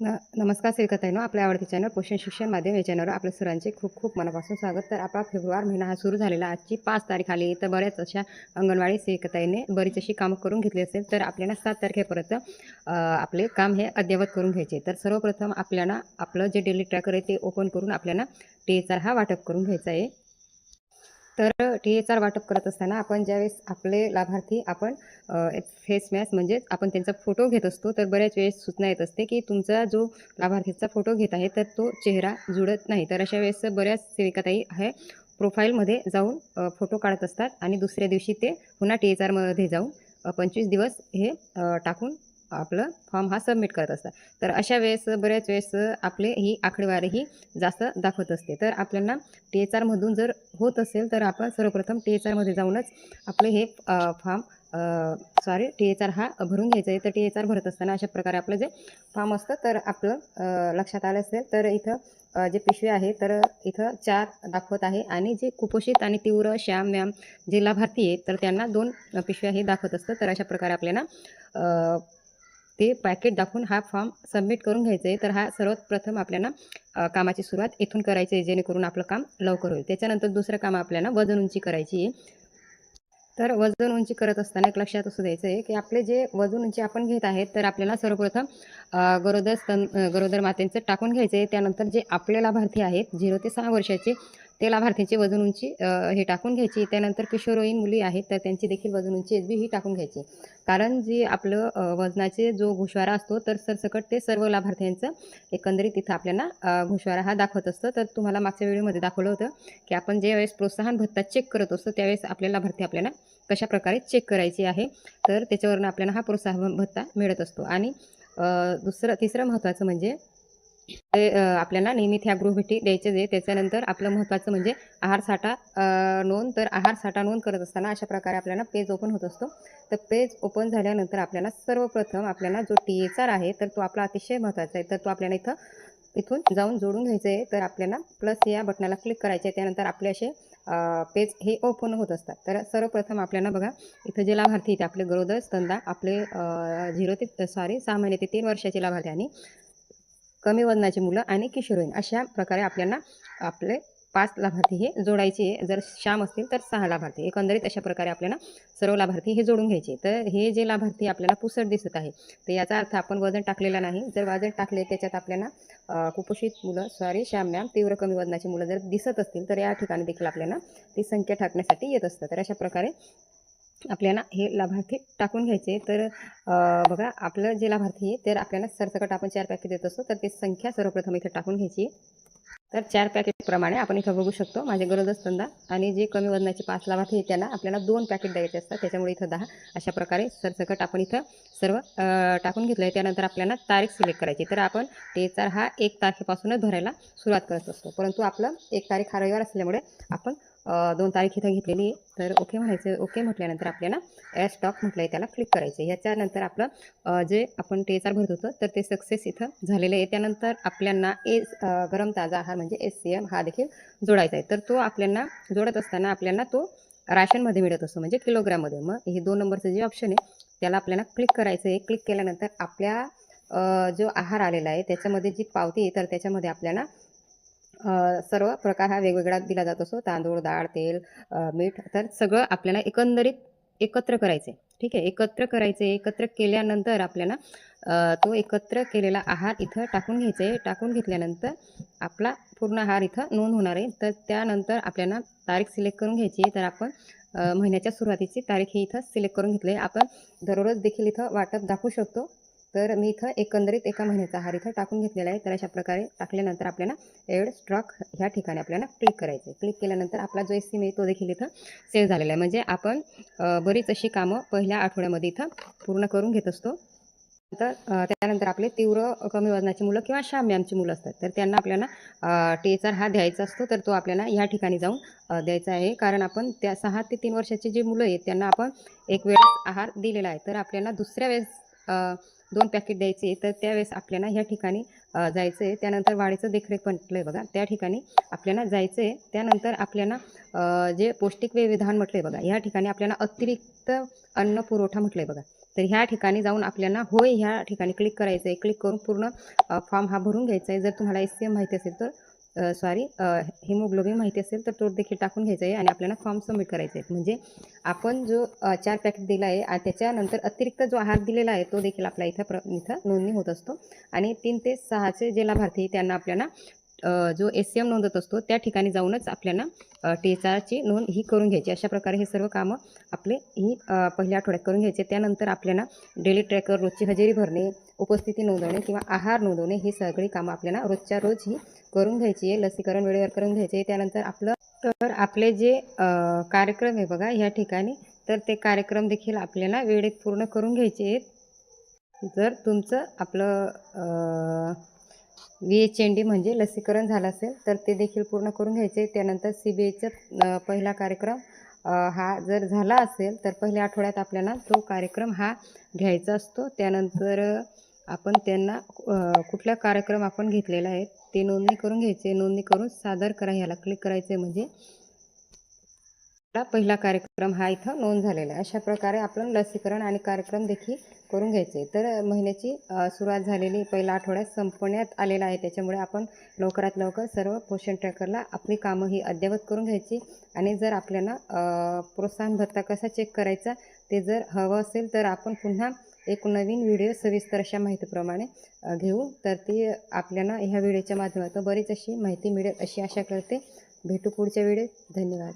नमस्कार सेविकाताईंनो, आपल्या आवडते चॅनल पोषण शिक्षण माध्यम या चॅनलवर आपल्या सरांचे खूप खूप मनापासून स्वागत। तर आपला फेब्रुवारी महिना हा सुरू झालेला, आजची 5 तारीख आली, तर बऱ्याच अशा अंगणवाडी सेविकाताईंनी बरीच अशी कामं करून घेतली असेल, तर आपल्याला 7 तारखेपर्यंत आपले काम हे अद्ययावत करून घ्यायचे। तर सर्वप्रथम आपल्याला आपलं जे डेली ट्रॅकर आहे ते ओपन करून आपल्याला THR हा वाटप करून घ्यायचा आहे। तर THR वाटप करत असताना आपण ज्यावेळेस आपले लाभार्थी आपण फेस मॅस्क म्हणजे आपण त्यांचा फोटो घेत असतो, तर बऱ्याच वेळेस सूचना येत असते की तुमचा जो लाभार्थीचा फोटो घेत आहे तर तो चेहरा जुळत नाही। तर अशा वेळेस बऱ्याच सेविकाताई हे प्रोफाईलमध्ये जाऊन फोटो काढत असतात आणि दुसऱ्या दिवशी ते पुन्हा THRमध्ये जाऊन 25 दिवस हे टाकून आपलं फॉर्म हा सबमिट करत असतात। तर अशा वेळेस बऱ्याच वेळेस आपले ही आकडेवारी ही जास्त दाखवत असते। तर आपल्याला THRमधून जर होत असेल तर आपण सर्वप्रथम THRमध्ये जाऊनच आपले हे फॉर्म THR हा भरून घ्यायचा आहे। तर THR भरत असताना अशा प्रकारे आपलं जे फॉर्म असतं तर आपलं लक्षात आलं असेल तर इथं जे पिशवी आहे तर इथं 4 दाखवत आहे आणि जे कुपोषित आणि तीव्र श्याम मॅम जे लाभार्थी आहेत तर त्यांना 2 पिशव्या हे दाखवत असतं। तर अशा प्रकारे आपल्याला ते पॅकेट दाखवून हा फॉर्म सबमिट करून घ्यायचं आहे। तर हा सर्वात प्रथम आपल्याला कामाची सुरुवात इथून करायची आहे, जेणेकरून आपलं काम लवकर होईल। त्याच्यानंतर दुसरं काम आपल्याला वजन उंची करायची आहे। तर वजन उंची करत असताना एक लक्षात असू द्यायचं आहे की आपले जे वजन उंची आपण घेत आहेत तर आपल्याला सर्वप्रथम गरोदर मातेंचं टाकून घ्यायचं आहे। त्यानंतर जे आपले लाभार्थी आहेत 0 ते 6 वर्षाचे ते लाभार्थीची वजन उंची हे टाकून घ्यायची। त्यानंतर किशोरवयीन मुली आहेत तर त्यांची देखील वजन उंची एसबी ही टाकून घ्यायची। कारण जे आपलं वजनाचे जो गोषवारा असतो तर सरसकट ते सर्व लाभार्थ्यांचं एकंदरीत इथं आपल्याला गोषवारा हा दाखवत असतं। तर तुम्हाला मागच्या व्हिडिओमध्ये दाखवलं होतं की आपण ज्यावेळेस प्रोत्साहन भत्ता चेक करत असतो त्यावेळेस आपल्या लाभार्थी आपल्याला कशा प्रकारे चेक करायची आहे, तर त्याच्यावरून आपल्याला हा प्रोत्साहन भत्ता मिळत असतो। आणि तिसरं महत्त्वाचं म्हणजे आपल्याला नेहमीच ह्या गृहभेटी द्यायच्याच आहे। त्याच्यानंतर आपलं महत्त्वाचं म्हणजे आहार साठा नोंद। तर आहार साठा नोंद करत असताना अशा प्रकारे आपल्याला पेज ओपन होत असतो। तर पेज ओपन झाल्यानंतर आपल्याला सर्वप्रथम आपल्याला जो THR आहे तर तो आपला अतिशय महत्त्वाचा आहे। तर तो आपल्याला इथून जाऊन जोडून घ्यायचं आहे। तर आपल्याला प्लस या बटनाला क्लिक करायचे आहे। त्यानंतर आपले असे पेज हे ओपन होत असतात। तर सर्वप्रथम आपल्याला बघा इथं जे लाभार्थी आहेत आपले गरोदर स्तनदा आपले 6 महिने ते 3 वर्षाचे लाभार्थी आणि कमी वजनाची मुलं आणि किशोरवयीन अशा प्रकारे आपल्याला आपले 5 लाभार्थी हे जोडायचे। जर श्याम असतील तर 6 लाभार्थी, एकंदरीत अशा प्रकारे आपल्याला सर्व लाभार्थी हे जोडून घ्यायचे। तर हे जे लाभार्थी आपल्याला पुसट दिसत आहे तर याचा अर्थ आपण वजन टाकलेला नाही। जर वजन टाकले त्याच्यात आपल्याला कुपोषित मुलं श्याम मॅम तीव्र कमी वजनाची मुलं जर दिसत असतील तर या ठिकाणी देखील आपल्याला ती संख्या टाकण्यासाठी येत असतं। तर अशा प्रकारे आपल्याला हे लाभार्थी टाकून घ्यायचे। तर बघा आपलं जे लाभार्थी आहे तर आपल्याला सरसकट आपण 4 पॅकेट देत असतो, तर ती संख्या सर्वप्रथम इथे टाकून घ्यायची। तर 4 पॅकेटप्रमाणे आपण इथं बघू शकतो माझे गरोदर स्तनदा आणि जे कमी वजनाचे 5 लाभार्थी आहेत त्यांना आपल्याला 2 पॅकेट द्यायचे असतात, त्याच्यामुळे इथं 10 अशा प्रकारे सरसकट आपण इथं सर्व टाकून घेतलं आहे। त्यानंतर आपल्याला तारीख सिलेक्ट करायची। तर आपण THR हा 1 तारखेपासूनच भरायला सुरुवात करत असतो, परंतु आपलं 1 तारीख हा रविवार असल्यामुळे आपण 2 तारीख इथं घेतलेली आहे। तर ओके म्हणायचं। ओके म्हटल्यानंतर आपल्याला ॲड स्टॉक म्हटलं आहे त्याला क्लिक करायचं। ह्याच्यानंतर आपलं जे आपण THR भरत होतो तर ते सक्सेस इथं झालेलं आहे। त्यानंतर आपल्याला गरम ताजा आहार म्हणजे SCM हा देखील जोडायचा आहे। तर तो आपल्याला जोडत असताना आपल्याला तो राशनमध्ये मिळत असतो म्हणजे किलोग्राममध्ये। मग हे 2 नंबरचं जे ऑप्शन आहे त्याला आपल्याला क्लिक करायचं आहे। क्लिक केल्यानंतर आपल्या जो आहार आलेला आहे त्याच्यामध्ये जी पावती आहे तर त्याच्यामध्ये आपल्याला सर्व प्रकार हा वेगवेगळा दिला जात असतो, तांदूळ, डाळ, तेल, मीठ। तर सगळं आपल्याला एकंदरीत एकत्र करायचं आहे, ठीक आहे। एकत्र करायचं आहे। एकत्र केल्यानंतर आपल्याला तो एकत्र केलेला आहार इथं टाकून घ्यायचा आहे। टाकून घेतल्यानंतर आपला पूर्ण आहार इथं नोंद होणार आहे। तर त्यानंतर आपल्याला तारीख सिलेक्ट करून घ्यायची आहे। तर आपण महिन्याच्या सुरुवातीची तारीख ही इथं सिलेक्ट करून घेतली आहे। आपण दररोज देखील इथं वाटप दाखवू शकतो। तर मी इथं एकंदरीत एका महिन्याचा आहार इथं टाकून घेतलेला आहे। तर अशा प्रकारे टाकल्यानंतर आपल्याला ॲड स्टॉक ह्या ठिकाणी आपल्याला क्लिक करायचं आहे। क्लिक केल्यानंतर आपला जो SCM आहे तो देखील इथं सेव्ह झालेला आहे। म्हणजे आपण बरीच अशी कामं पहिल्या आठवड्यामध्ये इथं पूर्ण करून घेत असतो। तर त्यानंतर आपले तीव्र कमी वजनाची मुलं किंवा श्याम मॅमची मुलं असतात तर त्यांना आपल्याला THR हा द्यायचा असतो। तर तो आपल्याला ह्या ठिकाणी जाऊन द्यायचा आहे। कारण आपण त्या 6 ते 3 वर्षाची जी मुलं आहेत त्यांना आपण एक वेळेस आहार दिलेला आहे। तर आपल्याला दुसऱ्या वेळेस 2 पॅकेट द्यायचे तर त्यावेळेस आपल्याला ह्या ठिकाणी जायचं आहे। त्यानंतर वाढीचं देखरेख म्हटलं आहे बघा, त्या ठिकाणी आपल्याला जायचं आहे। त्यानंतर आपल्याला जे पौष्टिक विधान म्हटलं आहे बघा, ह्या ठिकाणी आपल्याला अतिरिक्त अन्न पुरवठा म्हटलं आहे बघा, तर ह्या ठिकाणी जाऊन आपल्याला होय ह्या ठिकाणी क्लिक करायचं आहे. क्लिक करून पूर्ण फॉर्म हा भरून घ्यायचा आहे. जर तुम्हाला SCM माहिती असेल तर हिमोग्लोबिन माहिती असेल तर तो देखील टाकून घ्यायचा आहे आणि आपल्याला फॉर्म सबमिट करायचे आहेत. म्हणजे आपण जो 4 पॅकेट दिला आहे त्याच्यानंतर अतिरिक्त जो आहार दिलेला आहे तो देखील आपल्या इथं नोंदणी होत असतो. आणि 3 ते 6चे जे लाभार्थी त्यांना आपल्याला जो SCM नोंदत असतो त्या ठिकाणी जाऊनच आपल्याला THRची नोंद ही करून घ्यायची. अशा प्रकारे हे सर्व कामं आपले पहिल्या आठवड्यात करून घ्यायचे. त्यानंतर आपल्याला डेली ट्रॅकर, रोजची हजेरी भरणे, उपस्थिती नोंदवणे किंवा आहार नोंदवणे ही सगळी कामं आपल्याला रोजच्या रोज ही करून घ्यायची आहे. लसीकरण वेळेवर करून घ्यायचे आहे. त्यानंतर आपले जे कार्यक्रम आहे बघा ह्या ठिकाणी, तर ते कार्यक्रम देखील आपल्याला वेळेत पूर्ण करून घ्यायचे आहेत. जर तुमचं आपलं VHND म्हणजे लसीकरण झालं असेल तर ते देखील पूर्ण करून घ्यायचे. त्यानंतर CBHचा पहिला कार्यक्रम हा जर झाला असेल तर पहिल्या आठवड्यात आपल्याला तो कार्यक्रम हा घ्यायचा असतो. त्यानंतर आपण त्यांना कुठला कार्यक्रम आपण घेतलेला आहे ते नोंदणी करून घ्यायचे. नोंदणी करून सादर करा ह्याला क्लिक करायचे म्हणजे पहिला कार्यक्रम हा इथं नोंद झालेला आहे. अशा प्रकारे आपण लसीकरण आणि कार्यक्रम देखील करून घ्यायचे. तर महिन्याची सुरुवात झालेली पहिला आठवड्यात संपण्यात आलेला आहे. त्याच्यामुळे आपण लवकरात लवकर सर्व पोषण ट्रॅकरला आपली कामं ही अद्ययावत करून घ्यायची. आणि जर आपल्याला प्रोत्साहन भत्ता कसा चेक करायचा ते जर हवं असेल तर आपण पुन्हा एक नवीन व्हिडिओ सविस्तर अशा माहितीप्रमाणे घेऊ. तर ती आपल्याला ह्या व्हिडिओच्या माध्यमातून बरीच अशी माहिती मिळेल अशी आशा करते. भेटू पुढच्या व्हिडिओत. धन्यवाद.